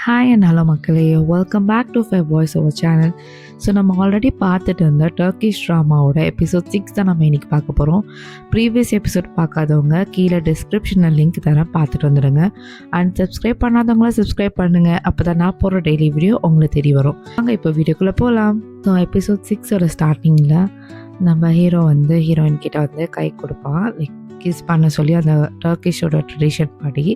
Hi and hello மக்களே, welcome back to Fi voice over channel. So நம்ம already பார்த்துட்டு இருந்த டர்க்கிஷ் ட்ராமாவோட எபிசோட் 6 தான் நம்ம இன்றைக்கி பார்க்க போகிறோம். ப்ரீவியஸ் எபிசோட் பார்க்காதவங்க கீழே டிஸ்கிரிப்ஷனில் லிங்க் தரேன், பார்த்துட்டு வந்துடுங்க. அண்ட் சப்ஸ்கிரைப் பண்ணாதவங்கள சப்ஸ்கிரைப் பண்ணுங்கள், அப்போ தான் நான் போகிற டெய்லி வீடியோ உங்களுக்கு தெரிய வரும். நாங்கள் இப்போ வீடியோக்குள்ளே போகலாம். ஸோ எபிசோட் 6ஓட ஸ்டார்டிங்கில் நம்ம ஹீரோ வந்து ஹீரோயின் கிட்ட வந்து கை கொடுப்பான், லைக் கிஸ் பண்ண சொல்லி, அந்த டர்க்கிஷோட ட்ரெடிஷன் படி.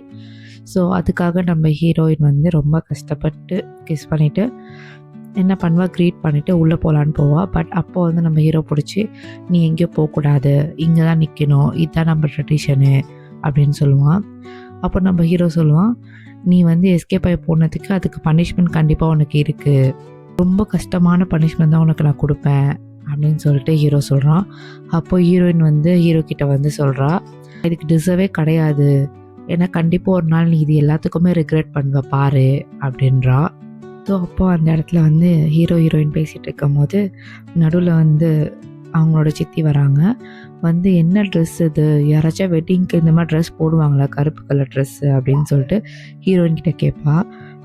ஸோ அதுக்காக நம்ம ஹீரோயின் வந்து ரொம்ப கஷ்டப்பட்டு கிஸ் பண்ணிவிட்டு என்ன பண்ணுவா, க்ரீட் பண்ணிவிட்டு உள்ளே போகலான்னு போவாள். பட் அப்போ வந்து நம்ம ஹீரோ பிடிச்சி, நீ எங்கேயோ போகக்கூடாது, இங்கே தான் நிற்கணும், இதுதான் நம்ம ட்ரெடிஷனு அப்படின்னு சொல்லுவான். அப்போ நம்ம ஹீரோ சொல்லுவான், நீ வந்து எஸ்கேப் ஆகி போனதுக்கு அதுக்கு பனிஷ்மெண்ட் கண்டிப்பாக உனக்கு இருக்குது, ரொம்ப கஷ்டமான பனிஷ்மெண்ட் தான் உனக்கு நான் கொடுப்பேன் அப்படின்னு சொல்லிட்டு ஹீரோ சொல்கிறான். அப்போ ஹீரோயின் வந்து ஹீரோ கிட்ட வந்து சொல்கிறா, இதுக்கு டிசர்வே கிடையாது, ஏன்னா கண்டிப்பாக ஒரு நாள் நீ இது எல்லாத்துக்குமே ரிக்ரெட் பண்ணுவ பாரு அப்படின்றா. ஸோ அப்போ அந்த இடத்துல வந்து ஹீரோயின் பேசிகிட்டு இருக்கும் போது நடுவில் வந்து அவங்களோட சித்தி வராங்க. வந்து என்ன ட்ரெஸ் இது, யாராச்சும் வெட்டிங்க்கு இந்த மாதிரி ட்ரெஸ் போடுவாங்களா, கருப்பு கலர் ட்ரெஸ்ஸு அப்படின்னு சொல்லிட்டு ஹீரோயின் கிட்ட கேட்பா.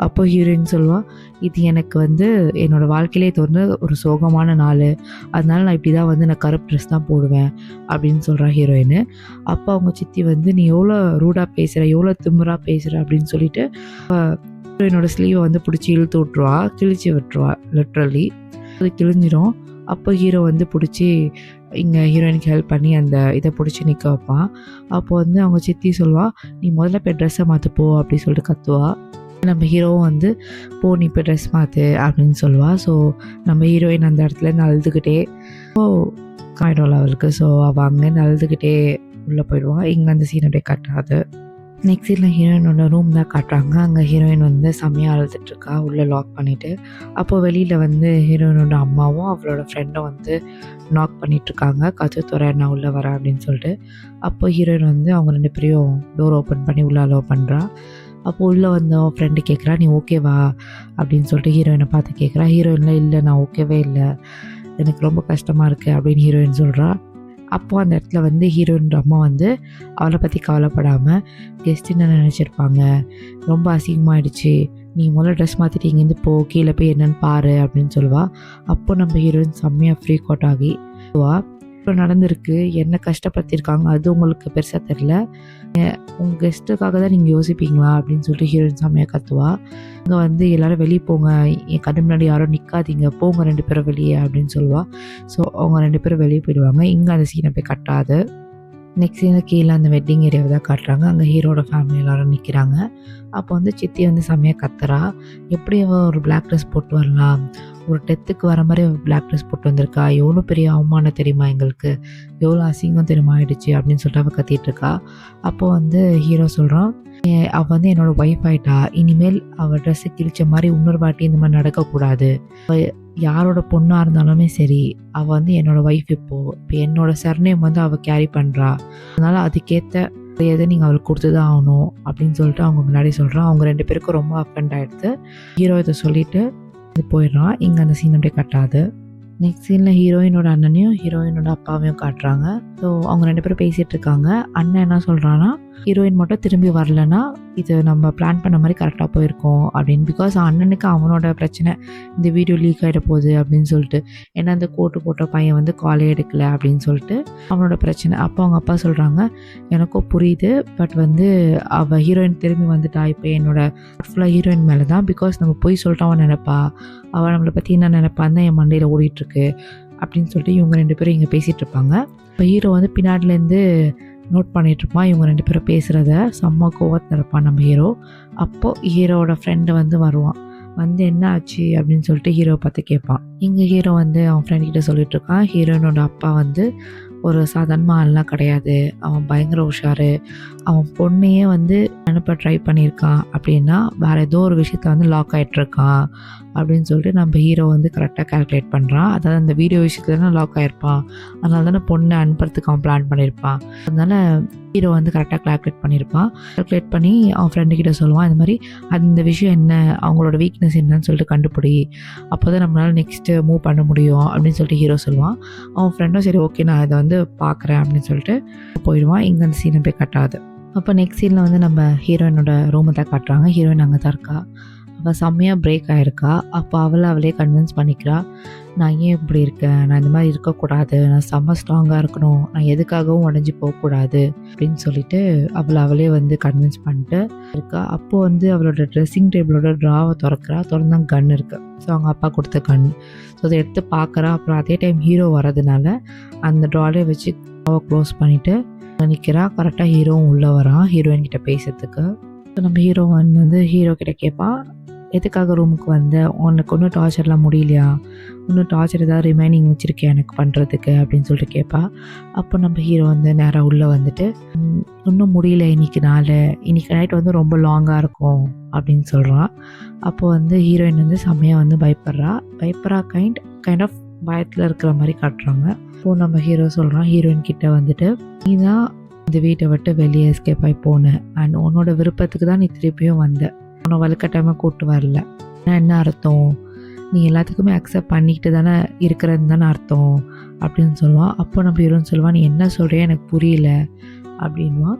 அப்போ ஹீரோயின் சொல்லுவாள், இது எனக்கு வந்து என்னோடய வாழ்க்கையிலே இது வந்து ஒரு சோகமான நாள், அதனால நான் இப்படி தான் வந்து நான் கருப்பு ட்ரெஸ் தான் போடுவேன் அப்படின்னு சொல்கிறா ஹீரோயின். அப்போ அவங்க சித்தி வந்து, நீ எவ்வளோ ரூடாக பேசுகிற, எவ்வளோ திமிராக பேசுகிற அப்படின்னு சொல்லிட்டு ஹீரோயினோட ஸ்லீவை வந்து பிடிச்சி இழுத்து விட்ருவா, கிழிச்சு விட்டுருவா லிட்ரலி. அது கிழிஞ்சிரும். அப்போ ஹீரோ வந்து பிடிச்சி இங்கே ஹீரோயினுக்கு ஹெல்ப் பண்ணி அந்த இதை பிடிச்சி நிற்க வைப்பான். அப்போ வந்து அவங்க சித்தி சொல்வா, நீ முதல்ல போய் ட்ரெஸ்ஸை மாற்றுப்போ அப்படின்னு சொல்லிட்டு கத்துவா. நம்ம ஹீரோவும் வந்து போ நீ போய் ட்ரெஸ் மாற்று அப்படின்னு சொல்லுவாள். ஸோ நம்ம ஹீரோயின் அந்த இடத்துலேருந்து அழுதுகிட்டே காயிடும் அவளுக்கு. ஸோ அவள் அங்கேருந்து அழுதுகிட்டே உள்ளே போயிடுவான். இங்கே அந்த சீன் அப்படியே கட்டாது. நெக்ஸ்ட் சீனில் ஹீரோயினோட ரூம் தான் காட்டுறாங்க. அங்கே ஹீரோயின் வந்து செம்மையாக அழுதுட்டுருக்கா உள்ளே லாக் பண்ணிவிட்டு. அப்போது வெளியில் வந்து ஹீரோயினோட அம்மாவும் அவளோட ஃப்ரெண்டும் வந்து நாக் பண்ணிகிட்ருக்காங்க, கதவு துறை நான் உள்ளே வரேன் அப்படின்னு சொல்லிட்டு. அப்போ ஹீரோயின் வந்து அவங்க 2 பேரையும் டோர் ஓப்பன் பண்ணி உள்ளே அலோவ் பண்ணுறா. அப்போ உள்ளே வந்து அவன் ஃப்ரெண்டு கேட்குறா, நீ ஓகேவா அப்படின்னு சொல்லிட்டு ஹீரோயினை பார்த்து கேட்குறா. ஹீரோயினில் இல்லை, நான் ஓகேவே இல்லை, எனக்கு ரொம்ப கஷ்டமாக இருக்குது அப்படின்னு ஹீரோயின் சொல்கிறா. அப்போது அந்த இடத்துல வந்து ஹீரோயினோட அம்மா வந்து அவளை பற்றி கவலைப்படாமல், கெஸ்ட் என்ன நினச்சிருப்பாங்க, ரொம்ப அசிங்கமாகிடுச்சு, நீ முதல்ல ட்ரெஸ் மாற்றிட்டு இங்கேருந்து போ, கீழே போய் என்னென்னு பாரு அப்படின்னு சொல்லுவாள். அப்போ நம்ம ஹீரோயின் செம்மையாக ஃப்ரீக் அவுட் ஆகி இப்போ நடந்திருக்கு, என்ன கஷ்டப்படுத்தியிருக்காங்க, அது உங்களுக்கு பெருசாக தெரில, உங்கள் கெஸ்ட்டுக்காக தான் நீங்கள் யோசிப்பீங்களா அப்படின்னு சொல்லிட்டு ஹீரோயின் செம்மையாக கத்துவா. இங்கே வந்து எல்லோரும் வெளியே போங்க, என் கண்ணு முன்னாடி யாரும் நிற்காதீங்க, போங்க 2 பேரும் வெளியே அப்படின்னு சொல்லுவாள். ஸோ அவங்க 2 பேரும் வெளியே போயிடுவாங்க. இங்கே அந்த சீனை போய் கட்டாது. நெக்ஸ்ட் சீனை கீழே அந்த வெட்டிங் ஏரியாவை தான் காட்டுறாங்க. அங்கே ஹீரோட ஃபேமிலி எல்லோரும் நிற்கிறாங்க. அப்போ வந்து சித்தி வந்து செம்மையாக கத்துறா, எப்படி அவள் ஒரு பிளாக் ட்ரெஸ் போட்டு வரலாம், ஒரு டெத்துக்கு வர மாதிரி பிளாக் ட்ரெஸ் போட்டு வந்திருக்கா, எவ்வளோ பெரிய அவமானம் தெரியுமா, எங்களுக்கு எவ்வளோ அசிங்கம் தெரியுமா ஆயிடுச்சு அப்படின்னு சொல்லிட்டு அவள் கத்திட்டு இருக்கா. அப்போது வந்து ஹீரோ சொல்கிறான், அவள் வந்து என்னோடய ஒய்ஃப் ஆகிட்டா, இனிமேல் அவள் ட்ரெஸ்ஸு கிழிச்ச மாதிரி இன்னொரு வாட்டி இந்த மாதிரி நடக்கக்கூடாது, யாரோட பொண்ணாக இருந்தாலுமே சரி, அவள் வந்து என்னோடய ஒய்ஃப். இப்போ என்னோட சர்நேம் வந்து அவள் கேரி பண்ணுறா, அதனால் அதுக்கேற்ற எதை நீங்கள் அவளுக்கு கொடுத்து தான் ஆகணும் அப்படின்னு சொல்லிட்டு அவங்க முன்னாடி சொல்கிறான். அவங்க 2 பேருக்கும் ரொம்ப அஃபெண்ட் ஆகிடுது. ஹீரோ இதை சொல்லிவிட்டு இது போயிடுறான். இங்கே அந்த சீன் அப்படியே கட்டாது. நெக்ஸ்ட் சீனில் ஹீரோயினோட அண்ணனையும் ஹீரோயினோட அப்பாவையும் காட்டுறாங்க. ஸோ அவங்க 2 பேரும் பேசிகிட்டு இருக்காங்க. அண்ணன் என்ன சொல்கிறான்னா, ஹீரோயின் மட்டும் திரும்பி வரலன்னா இது நம்ம பிளான் பண்ண மாதிரி கரெக்டாக போயிருக்கோம் அப்படின்னு. பிகாஸ் அண்ணனுக்கு அவனோட பிரச்சனை, இந்த வீடியோ லீக் ஆகிட போகுது அப்படின்னு சொல்லிட்டு, ஏன்னா அந்த கோட்டு போட்ட பையன் வந்து காலே எடுக்கலை அப்படின்னு சொல்லிட்டு அவனோட பிரச்சனை. அப்போ அவங்க அப்பா சொல்கிறாங்க, எனக்கும் புரியுது, பட் வந்து அவள் ஹீரோயின் திரும்பி வந்துட்டா, இப்போ என்னோட ஃபுல்லாக ஹீரோயின் மேலே தான், பிகாஸ் நம்ம போய் சொல்லிட்டு அவன் நினைப்பா, அவள் நம்மளை பற்றி என்ன நினைப்பான்னு தான் என் மண்டையில் ஓடிட்டுருக்கு அப்படின்னு சொல்லிட்டு இவங்க 2 பேரும் இங்கே பேசிகிட்டு இருப்பாங்க. இப்போ ஹீரோ வந்து பின்னாடிலேருந்து நோட் பண்ணிகிட்ருப்பான் இவங்க 2 பேரும் பேசுகிறத. செம்ம கோவத்தில் இருப்பான் நம்ம ஹீரோ. அப்போது ஹீரோவோட ஃப்ரெண்டு வந்து வருவான். வந்து என்ன ஆச்சு அப்படின்னு சொல்லிட்டு ஹீரோவை பார்த்து கேட்பான். இங்கே ஹீரோ வந்து அவன் ஃப்ரெண்ட்கிட்ட சொல்லிகிட்ருக்கான், ஹீரோயினோட அப்பா வந்து ஒரு சாதாரண ஆள்லாம் கிடையாது, அவன் பயங்கர உஷாரு, அவன் பொண்ணையே வந்து அனுப்ப ட்ரை பண்ணியிருக்கான், அப்படின்னா வேறு ஏதோ ஒரு விஷயத்தில் வந்து லாக் ஆகிட்ருக்கான் அப்படின்னு சொல்லிட்டு நம்ம ஹீரோ வந்து கரெக்டாக கால்குலேட் பண்ணுறான். அதாவது அந்த வீடியோ விஷயத்துல தானே லாக் ஆகிருப்பான், அதனால தானே பொண்ணை அனுப்புறதுக்கு அவன் பிளான் பண்ணியிருப்பான். அதனால ஹீரோ வந்து கரெக்டாக கால்குலேட் பண்ணியிருப்பான். கால்குலேட் பண்ணி அவன் ஃப்ரெண்டுக்கிட்ட சொல்லுவான், இந்த மாதிரி அந்த விஷயம் என்ன, அவங்களோட வீக்னஸ் என்னன்னு சொல்லிட்டு கண்டுபிடி, அப்போ தான் நம்மளால் நெக்ஸ்ட்டு மூவ் பண்ண முடியும் அப்படின்னு சொல்லிட்டு ஹீரோ சொல்லுவான். அவன் ஃப்ரெண்டும் சரி ஓகே நான் இதை வந்து பார்க்குறேன் அப்படின்னு சொல்லிட்டு போயிடுவான். இங்கே அந்த சீனை போய் கட்டாது. அப்போ நெக்ஸ்ட் சீனில் வந்து நம்ம ஹீரோயினோட ரூமை தான் காட்டுறாங்க. ஹீரோயின் அங்கே தான் இருக்கா. அவள் செம்மையாக பிரேக் ஆகிருக்கா. அப்போ அவளே கன்வின்ஸ் பண்ணிக்கிறா, நான் ஏன் இப்படி இருக்கேன், நான் இந்த மாதிரி இருக்கக்கூடாது, நான் செம்ம ஸ்ட்ராங்காக இருக்கணும், நான் எதுக்காகவும் உடஞ்சி போகக்கூடாது அப்படின்னு சொல்லிட்டு அவளே வந்து கன்வின்ஸ் பண்ணிட்டு இருக்கா. அப்போது வந்து அவளோட ட்ரெஸ்ஸிங் டேபிளோட ட்ராவை திறந்தா கன் இருக்குது. ஸோ அவங்க அப்பா கொடுத்த கன். ஸோ அதை எடுத்து பார்க்குறா. அப்புறம் அதே டைம் ஹீரோ வரதுனால அந்த ட்ராலே வச்சு ட்ராவை க்ளோஸ் பண்ணிவிட்டு நிற்கிறா. கரெக்டாக ஹீரோவும் உள்ளே வரான் ஹீரோயின் கிட்ட பேசுறதுக்கு. ஸோ நம்ம ஹீரோயின் வந்து ஹீரோ கிட்ட கேட்பான், எதுக்காக ரூமுக்கு வந்த, உனக்கு ஒன்றும் டார்ச்சர்லாம் முடியலையா, இன்னும் டார்ச்சர் ஏதாவது ரிமைனிங் வச்சுருக்கேன் எனக்கு பண்ணுறதுக்கு அப்படின்னு சொல்லிட்டு கேட்பா. அப்போ நம்ம ஹீரோ வந்து நேராக உள்ளே வந்துட்டு, இன்னும் முடியல, இன்னைக்கு நைட் வந்து ரொம்ப லாங்காக இருக்கும் அப்படின்னு சொல்கிறான். அப்போ வந்து ஹீரோயின் வந்து செம்மையாக வந்து பயப்படுறா கைண்ட் ஆஃப் பயத்தில் இருக்கிற மாதிரி காட்டுறாங்க. இப்போது நம்ம ஹீரோ சொல்கிறான் ஹீரோயின் கிட்ட வந்துட்டு, நீ தான் இந்த வீட்டை விட்டு வெளியே எஸ்கேப் ஆகி போனேன் அண்ட் உன்னோட விருப்பத்துக்கு தான் நீ திருப்பியும் வந்த, உன்னை வலுக்கட்டாமல் கூப்பிட்டு வரல. என்ன அர்த்தம், நீ எல்லாத்துக்குமே அக்செப்ட் பண்ணிக்கிட்டு தானே இருக்கிறது தானே அர்த்தம் அப்படின்னு சொல்லுவான். அப்போ நம்ம ஹீரோன்னு சொல்லுவான், நீ என்ன சொல்கிறிய எனக்கு புரியல அப்படின்வான்.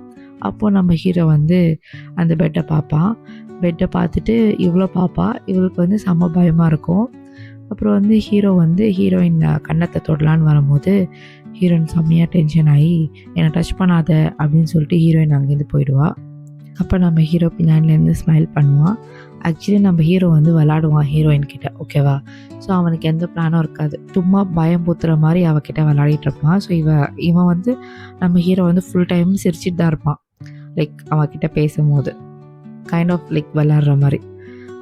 அப்போது நம்ம ஹீரோ வந்து அந்த பெட்டை பார்ப்பான். பெட்டை பார்த்துட்டு இவ்வளோ இவளுக்கு வந்து செம்ம பயமாக இருக்கும். அப்புறம் வந்து ஹீரோ வந்து ஹீரோயின் கன்னத்தை தொடலான்னு வரும்போது ஹீரோயின் செம்மையாக டென்ஷன் ஆகி என்னை டச் பண்ணாத அப்படின்னு சொல்லிட்டு ஹீரோயின் அங்கேருந்து போயிடுவா. அப்போ நம்ம ஹீரோ பின்னாடிலேருந்து ஸ்மைல் பண்ணுவான். ஆக்சுவலி நம்ம ஹீரோ வந்து விளாடுவான் ஹீரோயின் கிட்ட, ஓகேவா. ஸோ அவனுக்கு எந்த பிளானும் இருக்காது, சும்மா பயம் பூத்துற மாதிரி அவகிட்ட விளாடிட்டு இருப்பான். ஸோ இவன் வந்து நம்ம ஹீரோ வந்து ஃபுல் டைம் சிரிச்சிட்டு தான் இருப்பான். லைக் அவகிட்ட பேசும்போது கைண்ட் ஆஃப் லைக் விளாட்ற மாதிரி,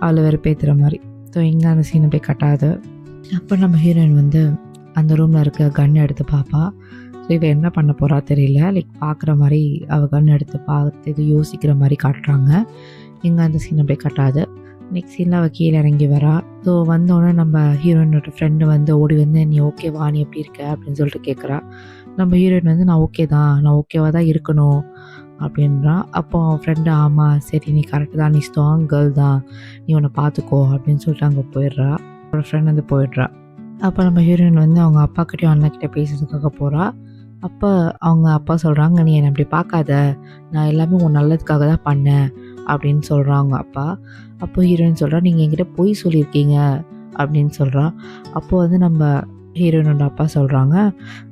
அவளை வெறுப்பேற்றுற மாதிரி. ஸோ இங்கே அந்த சீனை போய் கட்டாது. அப்போ நம்ம ஹீரோயின் வந்து அந்த ரூமில் இருக்க கன் எடுத்து பார்ப்பா. ஸோ இவள் என்ன பண்ண போகிறா தெரியல, லைக் பார்க்குற மாதிரி அவள் கன் எடுத்து பார்த்து இது யோசிக்கிற மாதிரி காட்டுறாங்க. இங்கே அந்த சீனை போய் கட்டாது. நெக்ஸ்ட் சீனில் அவள் கீழே இறங்கி வரா. ஸோ வந்தோடனே நம்ம ஹீரோயினோட ஃப்ரெண்டு வந்து ஓடி வந்து, நீ ஓகேவா, நீ எப்படி இருக்க அப்படின்னு சொல்லிட்டு கேட்குறா. நம்ம ஹீரோயின் வந்து நான் ஓகேவாக தான் இருக்கணும் அப்படின்றான். அப்போ அவன் ஃப்ரெண்டு, ஆமாம் சரி நீ கரெக்டு தான், நீ ஸ்ட்ராங் கேர்ள் தான், நீ உன்னை பார்த்துக்கோ அப்படின்னு சொல்லிட்டு அங்கே போயிடுறா. அவளோட ஃப்ரெண்ட் வந்து போயிடுறா. அப்போ நம்ம ஹீரோயின் வந்து அவங்க அப்பாக்கிட்டையும் அண்ணாக்கிட்ட பேசுறதுக்காக போகிறா. அப்போ அவங்க அப்பா சொல்கிறாங்க, நீ என்னை அப்படி பார்க்காத, நான் எல்லாமே உன் நல்லதுக்காக தான் பண்ணேன் அப்படின்னு சொல்கிறான் அவங்க அப்பா. அப்போ ஹீரோயின் சொல்கிறா, நீங்கள் என்கிட்ட பொய் சொல்லியிருக்கீங்க அப்படின்னு சொல்கிறா. அப்போது வந்து நம்ம ஹீரோயினோட அப்பா சொல்கிறாங்க,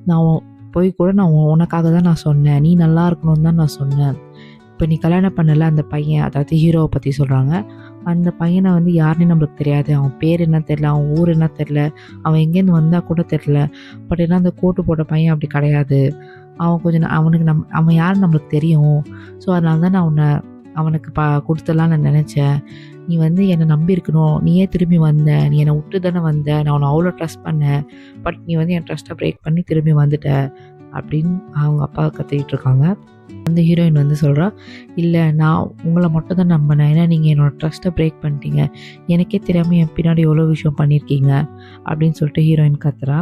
நான் பொய் கூட நான் உனக்காக தான் நான் சொன்னேன், நீ நல்லா இருக்கணும்னு தான் நான் சொன்னேன். இப்போ நீ கல்யாணம் பண்ணல அந்த பையன், அதாவது ஹீரோவை பற்றி சொல்கிறாங்க, அந்த பையனை வந்து யாருன்னு நம்மளுக்கு தெரியாது, அவன் பேர் என்ன தெரில, அவன் ஊர் என்ன தெரில, அவன் எங்கேருந்து வந்தால் கூட தெரில. பட் ஏன்னா அந்த கோட்டு போட்ட பையன் அப்படி கிடையாது, அவன் கொஞ்சம் அவன் யாருன்னு நம்மளுக்கு தெரியும். ஸோ அதனால தான் நான் அவனுக்கு கொடுத்துடலாம் நான் நினச்சேன். நீ வந்து என்னை நம்பி இருக்கணும், நீயே திரும்பி வந்த, நீ என்னை விட்டு தானே வந்த, நான் உன்னை அவ்வளோ ட்ரஸ்ட் பண்ணேன், பட் நீ வந்து என் ட்ரஸ்ட்டை பிரேக் பண்ணி திரும்பி வந்துட்ட அப்படின்னு அவங்க அப்பா கத்திக்கிட்டு இருக்காங்க. அந்த ஹீரோயின் வந்து சொல்கிறா, இல்லை நான் உங்களை மட்டும் தான் நம்பினேன், ஏன்னா நீங்கள் என்னோடய ட்ரஸ்ட்டை பிரேக் பண்ணிட்டீங்க, எனக்கே தெரியாமல் என் பின்னாடி எவ்வளோ விஷயம் பண்ணியிருக்கீங்க அப்படின்னு சொல்லிட்டு ஹீரோயின் கத்துறா.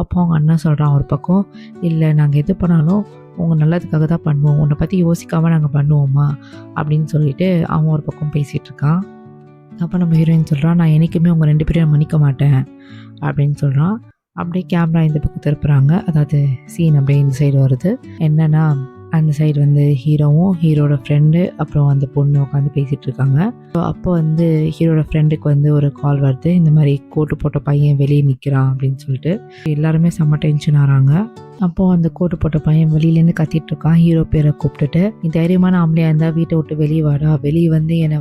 அப்போ அவங்க அண்ணா சொல்கிறான் ஒரு பக்கம், இல்லை நாங்கள் எது பண்ணாலும் உங்கள் நல்லதுக்காக தான் பண்ணுவோம், உன்னை பற்றி யோசிக்காமல் நாங்கள் பண்ணுவோமா அப்படின்னு சொல்லிட்டு அவன் ஒரு பக்கம் பேசிகிட்டு இருக்கான். அப்போ நம்ம ஹீரோயின் சொல்கிறான், நான் என்றைக்குமே உங்கள் 2 பேரையும் மன்னிக்க மாட்டேன் அப்படின்னு சொல்கிறான். அப்படியே கேமரா இந்த பக்கம் திருப்புறாங்க, அதாவது சீன் அப்படியே இந்த சைடு வருது. என்னென்னா அந்த சைடு வந்து ஹீரோவும் ஹீரோட ஃப்ரெண்டு அப்புறம் அந்த பொண்ணு உட்காந்து பேசிகிட்டு இருக்காங்க. ஸோ அப்போ வந்து ஹீரோட ஃப்ரெண்டுக்கு வந்து ஒரு கால் வருது, இந்த மாதிரி கோட்டு போட்ட பையன் வெளியே நிற்கிறான் அப்படின்னு சொல்லிட்டு. எல்லாருமே செம்ம டென்ஷன் ஆகிறாங்க. அப்போது அந்த கோட்டு போட்ட பையன் வெளியிலேருந்து கத்திட்டு இருக்கான். ஹீரோ பேரை கூப்பிட்டுட்டு, நீ தைரியமான ஆம்பளையா இருந்தால் வீட்டை விட்டு வெளியே வாடா, வெளியே வந்து என்னை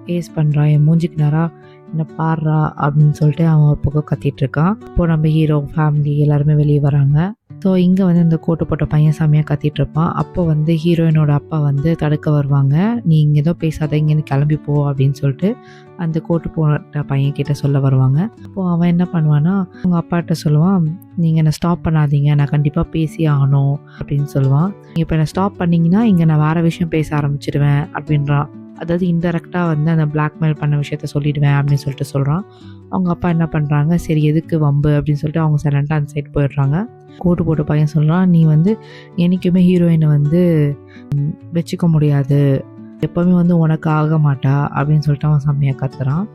ஃபேஸ் பண்ணுறா, என் மூஞ்சிக்கு நேரா என்னை பாடுறா அப்படின்னு சொல்லிட்டு அவன் ஒரு பக்கம் கத்திட்டு இருக்கான். இப்போது நம்ம ஹீரோ ஃபேமிலி எல்லாருமே வெளியே வராங்க. ஸோ இங்கே வந்து இந்த கோட்டு போட்ட பையன் செம்மையாக கத்திட்டு இருப்பான். அப்போ வந்து ஹீரோயினோட அப்பா வந்து தடுக்க வருவாங்க, நீ இங்கே ஏதோ பேசாத, இங்கேருந்து கிளம்பி போ அப்படின்னு சொல்லிட்டு அந்த கோட்டு போட்ட பையன் கிட்ட சொல்ல வருவாங்க. அப்போது அவன் என்ன பண்ணுவான்னா அவங்க அப்பாட்ட சொல்லுவான், நீங்கள் என்னை ஸ்டாப் பண்ணாதீங்க, நான் கண்டிப்பாக பேசி ஆகணும் அப்படின்னு சொல்லுவான். நீங்கள் இப்போ என்னை ஸ்டாப் பண்ணிங்கன்னா இங்கே நான் வேறு விஷயம் பேச ஆரம்பிச்சிடுவேன் அப்படின்றான். அதாவது இன்டெரக்டாக வந்து அந்த பிளாக்மெயில் பண்ண விஷயத்த சொல்லிவிடுவேன் அப்படின்னு சொல்லிட்டு சொல்கிறான். அவங்க அப்பா என்ன பண்ணுறாங்க, சரி எதுக்கு வம்பு அப்படின்னு சொல்லிட்டு அவங்க சைலண்ட்டாக அந்த சைடு போயிடுறாங்க. கோட்டு போட்டு பையன் சொல்கிறான், நீ வந்து என்றைக்குமே ஹீரோயினை வந்து வச்சுக்க முடியாது, எப்போவுமே வந்து உனக்கு ஆக மாட்டா அப்படின்னு சொல்லிட்டு அவன் செம்மையாக கத்துறான்.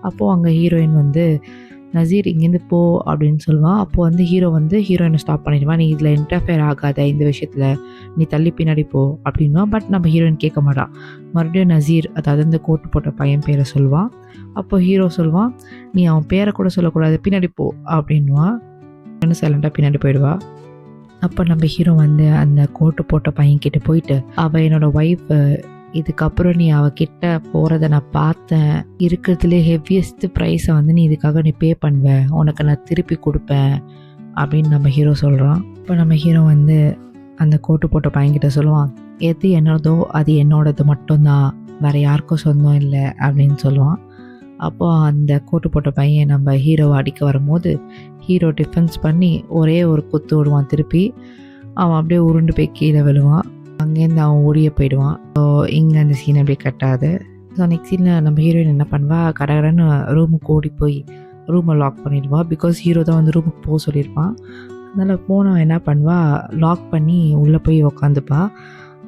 அப்போது அங்கே ஹீரோயின் வந்து நசீர் இங்கேருந்து போ அப்படின்னு சொல்லுவான். அப்போது வந்து ஹீரோ வந்து ஹீரோயினை ஸ்டாப் பண்ணிடுவான். நீ இதில் இன்டர்ஃபியர் ஆகாத, இந்த விஷயத்தில் நீ தள்ளி பின்னாடி போ அப்படின்வான். பட் நம்ம ஹீரோயின் கேட்க மாட்டான். மறுபடியும் நசீர், அதாவது இந்த கோட்டு போட்ட பையன் பேரை சொல்லுவான். அப்போ ஹீரோ சொல்லுவான், நீ அவன் பேரை கூட சொல்லக்கூடாது, பின்னாடி போ அப்படின்வான். சைலண்டாக பின்னாடி போயிடுவா. அப்போ நம்ம ஹீரோ வந்து அந்த கோட்டு போட்ட பையன்கிட்ட போயிட்டு, அவள் என்னோட ஒய்ஃப், இதுக்கப்புறம் நீ அவகிட்ட போகிறத நான் பார்த்தேன், இருக்கிறதுலே ஹெவியஸ்ட் ப்ரைஸை வந்து நீ இதுக்காக நீ பே பண்ணுவ, உனக்கு நான் திருப்பி கொடுப்பேன் அப்படின்னு நம்ம ஹீரோ சொல்கிறான். இப்போ நம்ம ஹீரோ வந்து அந்த கோட்டு போட்ட பையன்கிட்ட சொல்லுவான், எது என்னோடதோ அது என்னோடது மட்டும்தான், வேறு யாருக்கும் சொந்தம் இல்லை அப்படின்னு சொல்லுவான். அப்போது அந்த கோட்டு போட்ட பையன் நம்ம ஹீரோவை அடிக்க வரும்போது ஹீரோ டிஃபென்ஸ் பண்ணி ஒரே ஒரு குத்து விடுவான். திருப்பி அவன் அப்படியே உருண்டு போய் கீழே விழுவான். அங்கேருந்து அவன் ஓடியே போயிடுவான். ஸோ இங்கே அந்த சீன் அப்படியே கட்டாது. ஸோ நெக்ஸ்ட் சீனில் நம்ம ஹீரோயின் என்ன பண்ணுவா, கடகடன்னு ரூமுக்கு ஓடி போய் ரூமை லாக் பண்ணிடுவா. பிகாஸ் ஹீரோ தான் வந்து ரூமுக்கு போக சொல்லியிருப்பான். அதனால் போனவன் என்ன பண்ணுவா, லாக் பண்ணி உள்ளே போய் உக்காந்துப்பா.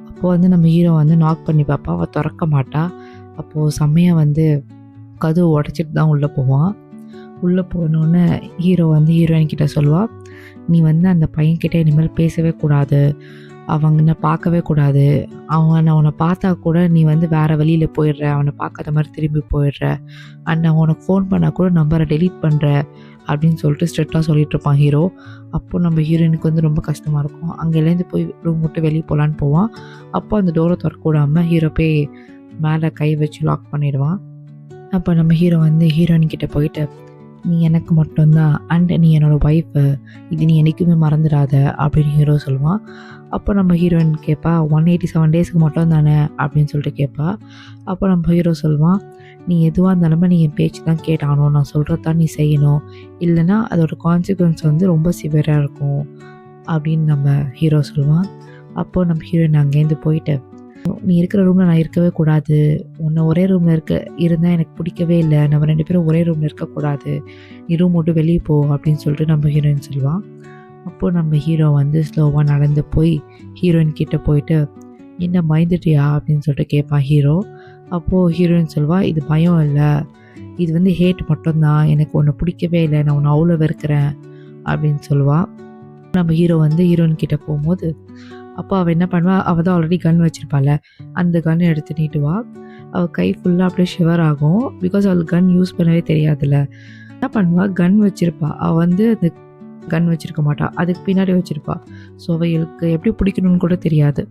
அப்போது வந்து நம்ம ஹீரோ வந்து நாக் பண்ணி பார்ப்பா, அவள் திறக்க மாட்டா. அப்போது செம்மையாக வந்து கதவு உடச்சிட்டு தான் உள்ளே போவான். உள்ளே போனோன்னே ஹீரோ வந்து ஹீரோயின் கிட்ட சொல்லுவாள், நீ வந்து அந்த பையன்கிட்ட இனிமேல் பேசவே கூடாது, அவனை பார்க்கவே கூடாது, அவனை பார்த்தா கூட நீ வந்து வேறு வழியில் போயிடுற, அவனை பார்க்காத மாதிரி திரும்பி போயிடுற, அண்ட் அவனுக்கு ஃபோன் பண்ணால் கூட நம்பரை டெலீட் பண்ணுற அப்படின்னு சொல்லிட்டு ஸ்ட்ரிக்டாக சொல்லிட்டு இருப்பான் ஹீரோ. அப்போ நம்ம ஹீரோயினுக்கு வந்து ரொம்ப கஷ்டமாக இருக்கும். அங்கேலேருந்து போய் ரூம் விட்டு வெளியே போகலான்னு போவான். அப்போ அந்த டோரை திறக்க விடாமல் ஹீரோ போய் மேலே கை வச்சு லாக் பண்ணிடுவான். அப்போ நம்ம ஹீரோ வந்து ஹீரோயின் கிட்ட போயிட்டு, நீ எனக்கு மட்டும்தான், அண்ட் நீ என்னோடய ஒய்ஃபு, இது நீ என்றைக்குமே மறந்துடாத அப்படின்னு ஹீரோ சொல்லுவான். அப்போ நம்ம ஹீரோயின் கேட்பா, 187 டேஸ்க்கு மட்டும் தானே அப்படின்னு சொல்லிட்டு கேட்பா. அப்போ நம்ம ஹீரோ சொல்லுவான், நீ எதுவாக இருந்தாலுமே நீ என் பேச்சு தான் கேட்டானோ, நான் சொல்கிறது தான் நீ செய்யணும், இல்லைனா அதோட கான்சிக்வன்ஸ் வந்து ரொம்ப சிவியராக இருக்கும் அப்படின்னு நம்ம ஹீரோ சொல்லுவான். அப்போது நம்ம ஹீரோயின் அங்கேருந்து போயிட்டு, நீ இருக்கிற ரூமில் நான் இருக்கவே கூடாது, உன்னை ஒரே ரூமில் இருந்தால் எனக்கு பிடிக்கவே இல்லை, நம்ம 2 பேரும் ஒரே ரூமில் இருக்கக்கூடாது, நீ ரூம் விட்டு வெளியே போ அப்படின்னு சொல்லிட்டு நம்ம ஹீரோயின் சொல்லுவான். அப்போது நம்ம ஹீரோ வந்து ஸ்லோவாக நடந்து போய் ஹீரோயின் கிட்டே போயிட்டு, என்ன பயந்துட்டியா அப்படின்னு சொல்லிட்டு கேட்பான் ஹீரோ. அப்போது ஹீரோயின் சொல்வா, இது பயம் இல்லை, இது வந்து ஹேட் மட்டும்தான், எனக்கு உன்னை பிடிக்கவே இல்லை, நான் உன்னை அவ்வளோ வெறுக்கிறேன் அப்படின்னு சொல்லுவாள். நம்ம ஹீரோ வந்து ஹீரோயின் கிட்டே போகும்போது அப்போ அவள் என்ன பண்ணுவா, அவள் தான் ஆல்ரெடி கன் வச்சுருப்பாள், அந்த கன்னை எடுத்து நீட்டுவா. அவள் கை ஃபுல்லாக அப்படியே ஷிவர் ஆகும். பிகாஸ் அவளுக்கு கன் யூஸ் பண்ணவே தெரியாதுல்ல. என்ன பண்ணுவா, கன் வச்சுருப்பா, அவள் வந்து அந்த கன் வச்சுருக்க மாட்டாள், அதுக்கு பின்னாடி வச்சுருப்பா. ஸோ அவளுக்கு எப்படி பிடிக்கணும்னு கூட தெரியாது.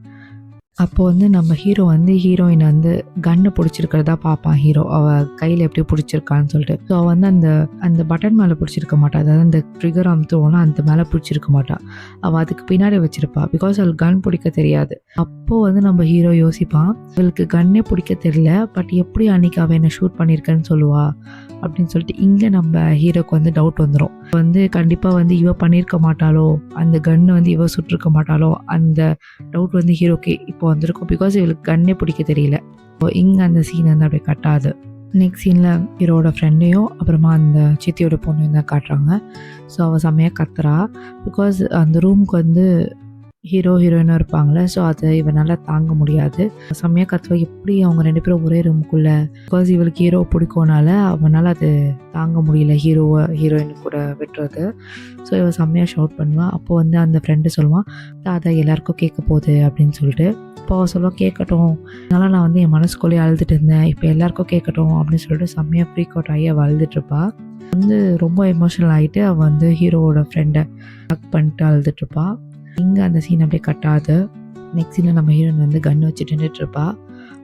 அப்போது வந்து நம்ம ஹீரோ வந்து ஹீரோயின் வந்து கன்னை பிடிச்சிருக்கிறதா பார்ப்பான் ஹீரோ, அவள் கையில் எப்படி பிடிச்சிருக்கான்னு சொல்லிட்டு. ஸோ அவள் வந்து அந்த பட்டன் மேலே பிடிச்சிருக்க மாட்டாள், அதாவது அந்த ட்ரிகர் அமுத்துவோன்னா அந்த மேலே பிடிச்சிருக்க மாட்டாள், அவள் அதுக்கு பின்னாடி வச்சுருப்பா. பிகாஸ் அவளுக்கு கன் பிடிக்க தெரியாது. அப்போது வந்து நம்ம ஹீரோ யோசிப்பான், அவளுக்கு கன்னே பிடிக்க தெரியல, பட் எப்படி அன்றைக்கி அவள் என்னை ஷூட் பண்ணியிருக்கேன்னு சொல்லுவா அப்படின்னு சொல்லிட்டு இங்கே நம்ம ஹீரோக்கு வந்து டவுட் வந்துடும். வந்து கண்டிப்பாக வந்து இவ பண்ணியிருக்க மாட்டாளோ, அந்த கன்னை வந்து இவ சுட்டிருக்க மாட்டாளோ, அந்த டவுட் வந்து ஹீரோக்கு இப்போ வந்திருக்கும். பிகாஸ் இவளுக்கு கன்னே பிடிக்க தெரியல. இங்கே அந்த சீன் வந்து அப்படியே கட்டாது. நெக்ஸ்ட் சீனில் ஹீரோட ஃப்ரெண்டையும் அப்புறமா அந்த சித்தியோட பொண்ணையும் தான் காட்டுறாங்க. ஸோ அவள் செம்மையாக கத்துறா. பிகாஸ் அந்த ரூமுக்கு வந்து ஹீரோ ஹீரோயினாக இருப்பாங்களே, ஸோ அதை இவனால் தாங்க முடியாது. செம்மையாக கத்துவா, எப்படி அவங்க 2 பேரும் ஒரே ரூமுக்குள்ளே. பிகாஸ் இவளுக்கு ஹீரோ பிடிக்கனால அவனால் அது தாங்க முடியல, ஹீரோயின் கூட விட்டுறது. ஸோ இவள் செம்மையாக ஷவுட் பண்ணுவாள். அப்போது வந்து அந்த ஃப்ரெண்டு சொல்லுவான், அதை எல்லாருக்கும் கேட்க போகுது அப்படின்னு சொல்லிட்டு. இப்போ அவள் சொல்லுவாள், கேட்கட்டும், அதனால் நான் வந்து என் மனசுக்குள்ளேயே அழுதுட்டு இருந்தேன், இப்போ எல்லாருக்கும் கேட்கட்டும் அப்படின்னு சொல்லிட்டு செம்மையாக ஃப்ரீக் அவுட் ஆகி அவள் அழுதுட்டுருப்பா. வந்து ரொம்ப எமோஷனல் ஆகிட்டு அவள் வந்து ஹீரோவோட ஃப்ரெண்டை ஹக் பண்ணிட்டு அழுதுட்டுருப்பா. இங்கே அந்த சீன் அப்படியே கட்டாது. நெக்ஸ்ட் சீனில் நம்ம ஹீரோயின் வந்து கன் வச்சு நின்றுட்டுருப்பா.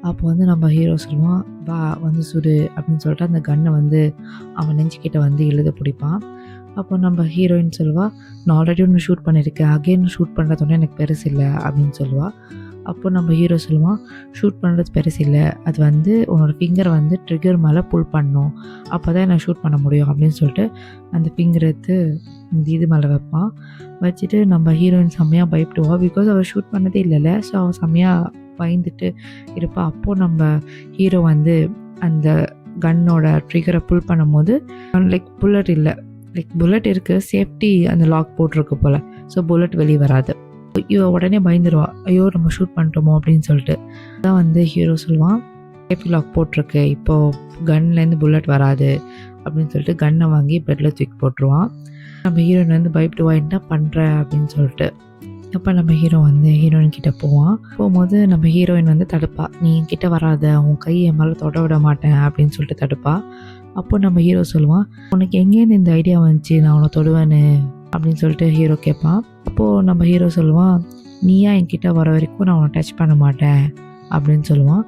அப்போ வந்து நம்ம ஹீரோ சொல்லுவான், வா வந்து சுடு அப்படின்னு சொல்லிட்டு அந்த கன்னை வந்து அவன் நெஞ்சுக்கிட்ட வந்து எழுத பிடிப்பான். அப்போ நம்ம ஹீரோயின் சொல்லுவாள், நான் ஆல்ரெடி ஒன்று ஷூட் பண்ணியிருக்கேன், அகெயின் ஷூட் பண்ணுறதோட எனக்கு பெருசு இல்லை அப்படின்னு சொல்லுவாள். அப்போ நம்ம ஹீரோ சொல்லுவான், ஷூட் பண்ணுறது பெருசு இல்லை, அது வந்து உன்னோட ஃபிங்கரை வந்து ட்ரிகர் மேலே புல் பண்ணணும், அப்போ தான் நான் ஷூட் பண்ண முடியும் அப்படின்னு சொல்லிட்டு அந்த ஃபிங்கர் எடுத்து இது மேலே வைப்பான். வச்சுட்டு நம்ம ஹீரோயின் செம்மையாக பயப்படுவா. பிகாஸ் அவள் ஷூட் பண்ணதே இல்லைல்ல. ஸோ அவள் செம்மையாக பயந்துட்டு இருப்பாள். அப்போது நம்ம ஹீரோ வந்து அந்த கன்னோட ட்ரிகரை புல் பண்ணும்போது லைக் புல்லட் இல்லை, லைக் புல்லட் இருக்குது, சேஃப்டி அந்த லாக் போட்டிருக்கு போல். ஸோ புல்லட் வெளியே வராது. இவ உடனே பயந்துருவா, ஐயோ நம்ம ஷூட் பண்ணிட்டோமோ அப்படின்னு சொல்லிட்டு. அதான் வந்து ஹீரோ சொல்லுவான், சேஃப்டி லாக் போட்டிருக்கு, இப்போது கன்லேருந்து புல்லட் வராது அப்படின்னு சொல்லிட்டு கன்னை வாங்கி பெட்டில் தூக்கி போட்டுருவான். நம்ம ஹீரோயின் வந்து பயப்படுவா, என்ன பண்ணுற அப்படின்னு சொல்லிட்டு. அப்போ நம்ம ஹீரோ வந்து ஹீரோயின் கிட்டே போவான். போகும்போது நம்ம ஹீரோயின் வந்து தடுப்பா, நீ என்கிட்ட வராத, உன் கையை என் மேலே தொட விட மாட்டேன் அப்படின்னு சொல்லிட்டு தடுப்பா. அப்போ நம்ம ஹீரோ சொல்லுவான், உனக்கு எங்கேருந்து இந்த ஐடியா வந்துச்சு நான் உன்னை தொடுவேன்னு அப்படின்னு சொல்லிட்டு ஹீரோ கேட்பான். அப்போது நம்ம ஹீரோ சொல்லுவான், நீயா என்கிட்ட வர வரைக்கும் நான் உன்னை டச் பண்ண மாட்டேன் அப்படின்னு சொல்லுவான்.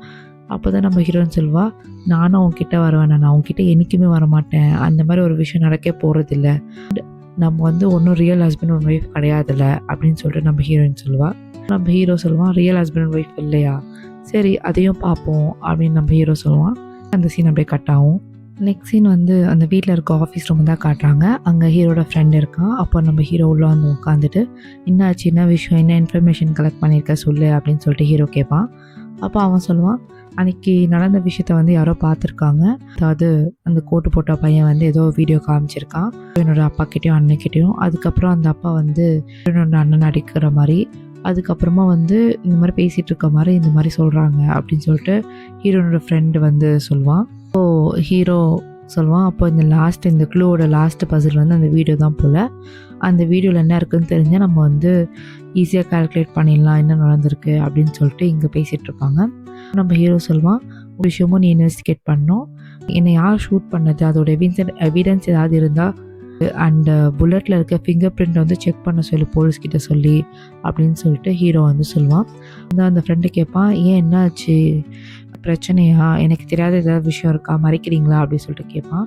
அப்போ தான் நம்ம ஹீரோயின் சொல்வா, நானும் உன்கிட்ட வருவேன், நான் உன்கிட்ட என்றைக்குமே வரமாட்டேன், அந்த மாதிரி ஒரு விஷயம் நடக்க போகிறதில்ல, நம்ம வந்து ஒன்றும் ரியல் ஹஸ்பண்ட் அண்ட் ஒய்ஃப் கிடையாதுல்ல அப்படின்னு சொல்லிட்டு நம்ம ஹீரோயின் சொல்லுவாள். நம்ம ஹீரோ சொல்லுவான், ரியல் ஹஸ்பண்ட் அண்ட் ஒய்ஃப் இல்லையா, சரி அதையும் பார்ப்போம் அப்படின்னு நம்ம ஹீரோ சொல்லுவான். அந்த சீன் அப்படியே கட் ஆகும். நெக்ஸ்ட் சீன் வந்து அந்த வீட்டில் இருக்க ஆஃபீஸ் ரூம் தான் காட்டுறாங்க. அங்கே ஹீரோட ஃப்ரெண்ட் இருக்கான். அப்போ நம்ம ஹீரோ உள்ள வந்து உட்காந்துட்டு, என்னாச்சு, என்ன விஷயம், என்ன இன்ஃபர்மேஷன் கலெக்ட் பண்ணியிருக்க சொல்லு அப்படின்னு சொல்லிட்டு ஹீரோ கேட்பான். அப்போ அவன் சொல்லுவான், அன்றைக்கி நடந்த விஷயத்த வந்து யாரோ பார்த்துருக்காங்க, அதாவது அந்த கோட்டு போட்ட பையன் வந்து ஏதோ வீடியோ காமிச்சிருக்கான் என்னோட அப்பா கிட்டேயும் அண்ணன்கிட்டையும். அதுக்கப்புறம் அந்த அப்பா வந்து என்னோட அண்ணன் அடிக்கிற மாதிரி, அதுக்கப்புறமா வந்து இந்த மாதிரி பேசிகிட்டு இருக்க மாதிரி இந்த மாதிரி சொல்கிறாங்க அப்படின்னு சொல்லிட்டு ஹீரோனோட ஃப்ரெண்டு வந்து சொல்லுவான். அப்போது ஹீரோ சொல்லுவான், அப்போ இந்த க்ளூவோட லாஸ்ட் பசில் வந்து அந்த வீடியோ தான் போல். அந்த வீடியோவில் என்ன இருக்குதுன்னு தெரிஞ்சால் நம்ம வந்து ஈஸியாக கால்குலேட் பண்ணிடலாம் என்ன நடந்திருக்கு அப்படின்னு சொல்லிட்டு இங்கே பேசிகிட்டு இருப்பாங்க. நம்ம ஹீரோ சொல்லுவான், ஒரு விஷயமும் நீ இன்வெஸ்டிகேட் பண்ணணும், என்னை யார் ஷூட் பண்ணது, அதோட எவிடன்ஸ் ஏதாவது இருந்தால் அண்ட் புல்லட்டில் இருக்க ஃபிங்கர் பிரிண்ட் வந்து செக் பண்ண சொல்லி போலீஸ்கிட்ட சொல்லி அப்படின்னு சொல்லிட்டு ஹீரோ வந்து சொல்லுவான். அந்த ஃப்ரெண்டு கேட்பான், ஏன் என்னாச்சு, பிரச்சனையா, எனக்கு தெரியாத ஏதாவது விஷயம் இருக்கா, மறைக்கிறீங்களா அப்படின்னு சொல்லிட்டு கேட்பான்.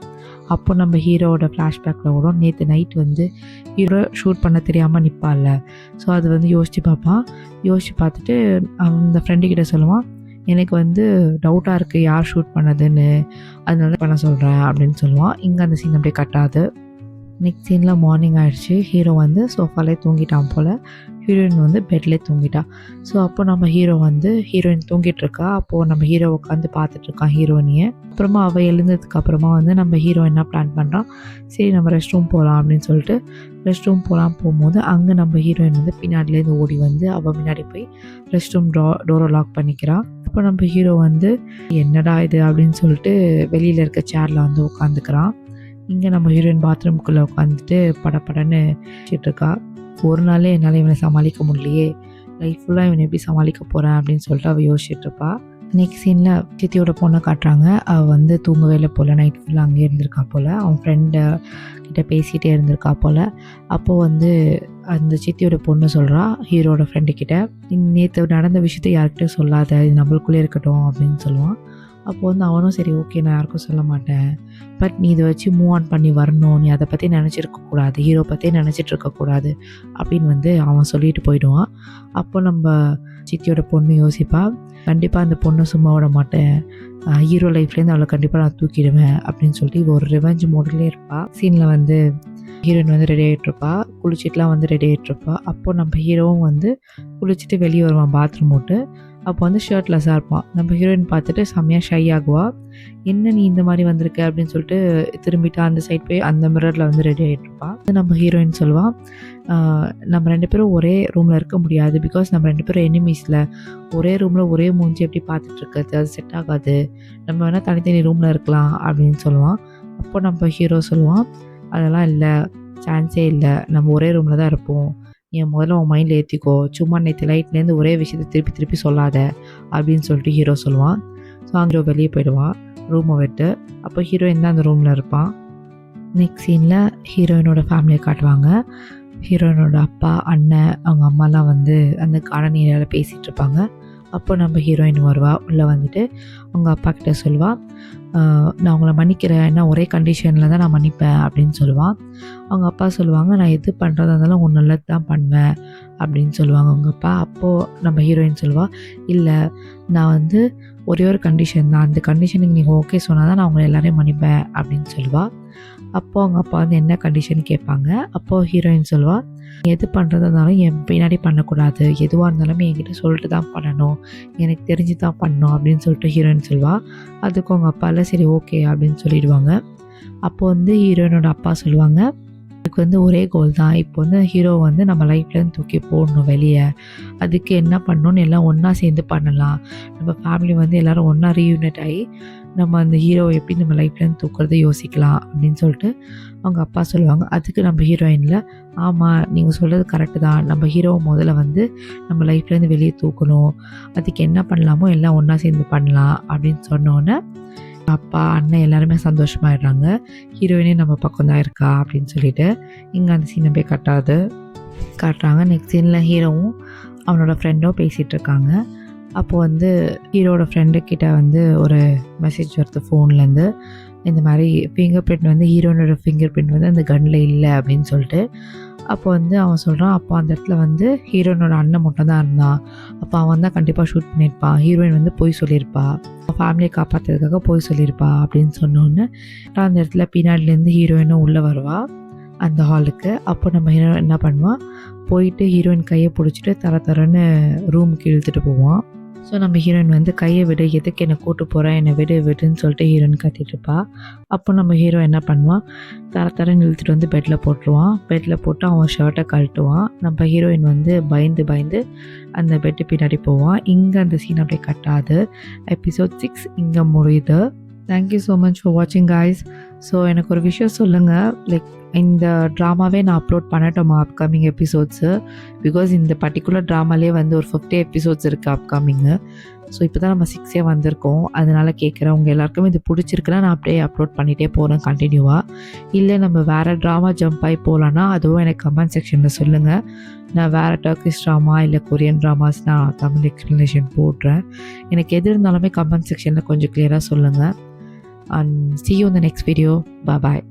அப்போ நம்ம ஹீரோவோட ஃப்ளாஷ்பேக்கில் வரும், நேற்று நைட் வந்து ஹீரோ ஷூட் பண்ண தெரியாமல் நிற்பால, ஸோ அது வந்து யோசித்து பார்ப்பான். யோசித்து பார்த்துட்டு அந்த ஃப்ரெண்டுக்கிட்ட சொல்லுவான், எனக்கு வந்து டவுட்டாக இருக்குது யார் ஷூட் பண்ணதுன்னு, அதனால பண்ண சொல்கிறேன் அப்படின்னு சொல்லுவான். இங்கே அந்த சீன் அப்படியே கட்டாது. நெக்ஸ்ட் சீனில் மார்னிங் ஆகிடுச்சு. ஹீரோ வந்து சோஃபாலே தூங்கிட்டான் போல், ஹீரோயின் வந்து பெட்லேயே தூங்கிட்டா. ஸோ அப்போ நம்ம ஹீரோ வந்து ஹீரோயின் தூங்கிட்டுருக்கா. அப்போது நம்ம ஹீரோ உட்காந்து பார்த்துட்ருக்கான் ஹீரோயினியை. அப்புறமா அவள் எழுந்ததுக்கு அப்புறமா வந்து நம்ம ஹீரோ என்ன பிளான் பண்ணுறான், சரி நம்ம ரெஸ்ட் ரூம் போகலாம் அப்படின்னு சொல்லிட்டு ரெஸ்ட் ரூம் போகும்போது அங்கே நம்ம ஹீரோயின் வந்து பின்னாடிலேருந்து ஓடி வந்து அவள் முன்னாடி போய் ரெஸ்ட் ரூம் டோரை லாக் பண்ணிக்கிறான். அப்போ நம்ம ஹீரோ வந்து என்னடா இது அப்படின்னு சொல்லிட்டு வெளியில் இருக்க சேரில் வந்து உட்காந்துக்கிறான். இங்கே நம்ம ஹீரோயின் பாத்ரூம்குள்ளே உட்காந்துட்டு படப்படன்னு வச்சுட்ருக்கா. ஒரு நாளே என்னால் இவனை சமாளிக்க முடியலையே, லைஃப் ஃபுல்லாக இவனை எப்படி சமாளிக்க போகிறேன் அப்படின்னு சொல்லிட்டு அவள் யோசிச்சுட்ருப்பா. நெக்ஸ்ட் சீனில் சித்தியோட பொண்ணை காட்டுறாங்க. அவள் வந்து தூங்கவே இல்லை போல், நைட் ஃபுல்லாக அங்கேயே இருந்திருக்கா போல், அவன் ஃப்ரெண்டு கிட்ட பேசிகிட்டே இருந்திருக்கா போல். அப்போது வந்து அந்த சித்தியோட பொண்ணு சொல்கிறா ஹீரோட ஃப்ரெண்டுக்கிட்ட, நேற்று நடந்த விஷயத்த யார்கிட்டையும் சொல்லாத, இது நம்மளுக்குள்ளே இருக்கட்டும் அப்படின்னு சொல்லுவான். அப்போது வந்து அவனும் சரி ஓகே நான் யாருக்கும் சொல்ல மாட்டேன், பட் நீ இதை வச்சு மூவ் ஆன் பண்ணி வரணும், நீ அதை பற்றி நினச்சிருக்கக்கூடாது, ஹீரோ பற்றி நினச்சிட்டு இருக்கக்கூடாது அப்படின்னு வந்து அவன் சொல்லிட்டு போயிடுவான். அப்போ நம்ம சித்தியோட பொண்ணு யோசிப்பா, கண்டிப்பாக அந்த பொண்ணை சும்மா விட மாட்டேன், ஹீரோ லைஃப்லேருந்து அவளை கண்டிப்பாக நான் தூக்கிடுவேன் அப்படின்னு சொல்லிட்டு இவ ஒரு ரிவெஞ்ச் மோட்லேயே இருப்பாள். சீனில் வந்து ஹீரோயின் வந்து ரெடி ஆகிட்ருப்பா, குளிச்சுட்டுலாம் வந்து ரெடி ஆகிட்ருப்பா. அப்போது நம்ம ஹீரோவும் வந்து குளிச்சுட்டு வெளியே வருவான் பாத்ரூம் விட்டு. அப்போ வந்து ஷர்ட்லெஸ்ஸாக இருப்பான். நம்ம ஹீரோயின் பார்த்துட்டு செம்மையாக ஷை ஆகுவா, என்ன நீ இந்த மாதிரி வந்திருக்க அப்படின்னு சொல்லிட்டு திரும்பிட்டு அந்த சைட் போய் அந்த மிரரில் வந்து ரெடி ஆகிட்ருப்பான். நம்ம ஹீரோயின் சொல்லுவாள், நம்ம 2 பேரும் ஒரே ரூமில் இருக்க முடியாது, பிகாஸ் நம்ம 2 பேரும் எனிமீஸில், ஒரே ரூமில் ஒரே மூஞ்சி எப்படி பார்த்துட்ருக்கிறது, அது செட் ஆகாது, நம்ம வேணால் தனித்தனி ரூமில் இருக்கலாம் அப்படின்னு சொல்லுவான். அப்போ நம்ம ஹீரோ சொல்லுவான், அதெல்லாம் இல்லை, சான்ஸே இல்லை, நம்ம ஒரே ரூமில் தான் இருப்போம், என் முதல்ல உன் மைண்டில் ஏற்றிக்கோ, சும்மா நேற்று லைட்லேருந்து ஒரே விஷயத்தை திருப்பி திருப்பி சொல்லாத அப்படின்னு சொல்லிட்டு ஹீரோ சொல்லுவான். ஸோ ஹீரோ வெளியே போயிடுவான் ரூமை விட்டு. அப்போ ஹீரோயின் தான் அந்த ரூமில் இருப்பான். நெக்ஸ்ட் சீனில் ஹீரோயினோட ஃபேமிலியை காட்டுவாங்க. ஹீரோயினோட அப்பா, அண்ணன், அவங்க அம்மாலாம் வந்து அந்த கார்டன் ஏரியாவில் பேசிகிட்டு இருப்பாங்க. அப்போ நம்ம ஹீரோயின் வருவா, உள்ளே வந்துட்டு அவங்க அப்பா கிட்ட சொல்லுவாள், நான் உங்களை மன்னிக்கிறேன், ஏன்னா ஒரே கண்டிஷனில் தான் நான் மன்னிப்பேன் அப்படின்னு சொல்லுவான். அவங்க அப்பா சொல்லுவாங்க, நான் எது பண்ணுறதா இருந்தாலும் உன் நல்லது தான் பண்ணுவேன் அப்படின்னு சொல்லுவாங்க அவங்க அப்பா. அப்போது நம்ம ஹீரோயின் சொல்லுவாள், இல்லை நான் வந்து ஒரே ஒரு கண்டிஷன் தான், அந்த கண்டிஷனுக்கு நீங்கள் ஓகே சொன்னால் தான் நான் உங்களை எல்லாரையும் மன்னிப்பேன் அப்படின்னு சொல்லுவாள். அப்போது அவங்க அப்பா வந்து என்ன கண்டிஷன் கேட்பாங்க. அப்போது ஹீரோயின் சொல்லுவாள், எது பண்ணுறதா இருந்தாலும் என் பின்னாடி பண்ணக்கூடாது, எதுவாக இருந்தாலுமே என்கிட்ட சொல்லிட்டு தான் பண்ணணும், எனக்கு தெரிஞ்சு தான் பண்ணணும் அப்படின்னு சொல்லிட்டு ஹீரோயின் சொல்லுவாள். அதுக்கு அவங்க அப்பாவில் சரி ஓகே அப்படின்னு சொல்லிடுவாங்க. அப்போ வந்து ஹீரோயினோட அப்பா சொல்லுவாங்க, எனக்கு வந்து ஒரே கோல் தான். இப்போ வந்து ஹீரோ வந்து நம்ம லைஃப்லேருந்து தூக்கி போடணும் வெளியே. அதுக்கு என்ன பண்ணணும்னு எல்லாம் ஒன்றா சேர்ந்து பண்ணலாம். நம்ம ஃபேமிலி வந்து எல்லோரும் ஒன்றா ரீயூனைட் ஆகி நம்ம அந்த ஹீரோவை எப்படி நம்ம லைஃப்லேருந்து தூக்குறது யோசிக்கலாம் அப்படின்னு சொல்லிட்டு அவங்க அப்பா சொல்லுவாங்க. அதுக்கு நம்ம ஹீரோயினில், ஆமாம் நீங்கள் சொல்கிறது கரெக்டு தான், நம்ம ஹீரோவை முதல்ல வந்து நம்ம லைஃப்லேருந்து வெளியே தூக்கணும், அதுக்கு என்ன பண்ணலாமோ எல்லாம் ஒன்றா சேர்ந்து பண்ணலாம் அப்படின்னு சொன்னோன்னே அப்பா அண்ணன் எல்லாருமே சந்தோஷமாயிடுறாங்க. ஹீரோயினே நம்ம பக்கம் தான் இருக்கா அப்படின்னு சொல்லிட்டு இங்கே அந்த சீனை போய் காட்டுறாங்க. நெக்ஸ்ட் சீனில் ஹீரோவும் அவனோட ஃப்ரெண்டும் பேசிகிட்டு இருக்காங்க. அப்போது வந்து ஹீரோட ஃப்ரெண்டுக்கிட்ட வந்து ஒரு மெசேஜ் வருது ஃபோன்லேருந்து. இந்த மாதிரி ஃபிங்கர் பிரிண்ட் வந்து ஹீரோனோட ஃபிங்கர் பிரிண்ட் வந்து அந்த கன்னில் இல்லை அப்படின்னு சொல்லிட்டு. அப்போ வந்து அவன் சொல்கிறான், அப்போ அந்த இடத்துல வந்து ஹீரோனோட அண்ணன் மட்டும் தான் இருந்தான், அப்போ அவன் தான் கண்டிப்பாக ஷூட் பண்ணியிருப்பான், ஹீரோயின் வந்து போய் சொல்லியிருப்பா, ஃபேமிலியை காப்பாற்றுறதுக்காக போய் சொல்லியிருப்பா அப்படின்னு சொன்னோன்னு அந்த இடத்துல பின்னாடிலேருந்து ஹீரோயினும் உள்ளே வருவா அந்த ஹாலுக்கு. அப்போ நம்ம ஹீரோ என்ன பண்ணுவான், போயிட்டு ஹீரோயின் கையை பிடிச்சிட்டு தரன்னு ரூமுக்கு இழுத்துட்டு போவான். ஸோ நம்ம ஹீரோயின் வந்து கையை விடு, எதுக்கு என்னை கூட்டு போகிறேன், என்னை விடுன்னு சொல்லிட்டு ஹீரோயின் கத்திட்டுருப்பா. அப்போ நம்ம ஹீரோ என்ன பண்ணுவான், தரன்னு இழுத்துட்டு வந்து பெட்டில் போட்டுருவான். பெட்டில் போட்டு அவன் ஷர்ட்டை கழட்டுவான். நம்ம ஹீரோயின் வந்து பயந்து அந்த பெட்டு பின்னாடி போவான். இங்கே அந்த சீன் அப்படியே கட்டாது. எபிசோட் 6 இங்கே முடியுது. தேங்க்யூ ஸோ மச் ஃபார் வாட்சிங் கைஸ். ஸோ எனக்கு ஒரு விஷயம் சொல்லுங்கள், லைக் இந்த ட்ராமாவே நான் அப்லோட் பண்ணட்டோமா அப்கமிங் எபிசோட்ஸு? பிகாஸ் இந்த பர்டிகுலர் ட்ராமாலே வந்து ஒரு 50 எபிசோட்ஸ் இருக்குது அப்கமிங்கு. ஸோ இப்போ தான் நம்ம 6 வந்திருக்கோம், அதனால் கேட்குறேன். உங்கள் எல்லாருக்குமே இது பிடிச்சிருக்குன்னா நான் அப்படியே அப்லோட் பண்ணிகிட்டே போகிறேன் கண்டினியூவாக. இல்லை நம்ம வேறு ட்ராமா ஜம்ப் ஆகி போகலான்னா அதுவும் எனக்கு கமெண்ட் செக்ஷனில் சொல்லுங்கள். நான் வேறு டர்க்கிஷ் ட்ராமா இல்லை கொரியன் ட்ராமாஸ் நான் தமிழ் எக்ஸ்ப்ளனேஷன் போடுறேன். எனக்கு எது இருந்தாலுமே கமெண்ட் செக்ஷனில் கொஞ்சம் கிளியராக சொல்லுங்கள். And see you in the next video. Bye bye.